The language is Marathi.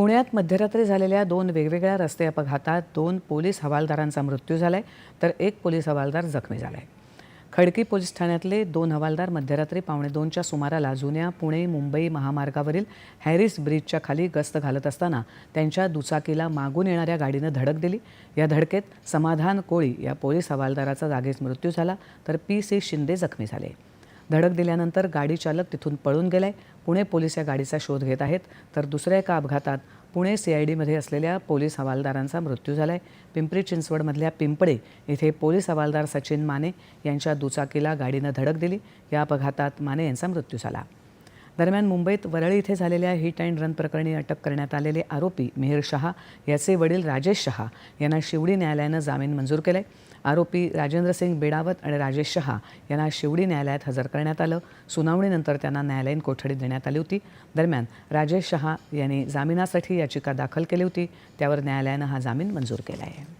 पुण्यात मध्यरात्री झालेल्या 2 वेगवेगळ्या रस्ते अपघातात 2 पोलीस हवालदारांचा मृत्यू झालाय तर 1 पोलीस हवालदार जखमी झालाय. खडकी पोलीस ठाण्यातले 2 हवालदार मध्यरात्री 1:45च्या सुमाराला जुन्या पुणे-मुंबई महामार्गावरील हॅरिस ब्रिजच्या खाली गस्त घालत असताना त्यांच्या दुचाकीला मागून येणाऱ्या गाडीनं धडक दिली. या धडकेत समाधान कोळी या पोलीस हवालदाराचा जागीच मृत्यू झाला तर पी.सी. शिंदे जखमी झाले. धडक दिल्यानंतर गाडी चालक तिथून पळून गेलाय. पुणे पोलीस या गाडीचा शोध घेत आहेत तर दुसऱ्या एका अपघातात पुणे CIDमध्ये असलेल्या पोलीस हवालदारांचा मृत्यू झालाय. पिंपरी चिंचवडमधल्या पिंपळे इथे पोलीस हवालदार सचिन माने यांच्या दुचाकीला गाडीनं धडक दिली. या अपघातात माने यांचा मृत्यू झाला. दरम्यान मुंबईत वरळी इथे झालेल्या हिट अँड रन प्रकरणी अटक करण्यात आलेले आरोपी मिहिर शहा याचे वडील राजेश शहा यांना शिवडी न्यायालयानं जामीन मंजूर केलाय. आरोपी राजेंद्र सिंग बेडावत आणि राजेश शहा यांना शिवडी न्यायालयात हजर करण्यात आलं. सुनावणीनंतर त्यांना न्यायालयीन कोठडी देण्यात आली होती. दरम्यान राजेश शहा यांनी जामिनासाठी याचिका दाखल केली होती. त्यावर न्यायालयानं हा जामीन मंजूर केला आहे.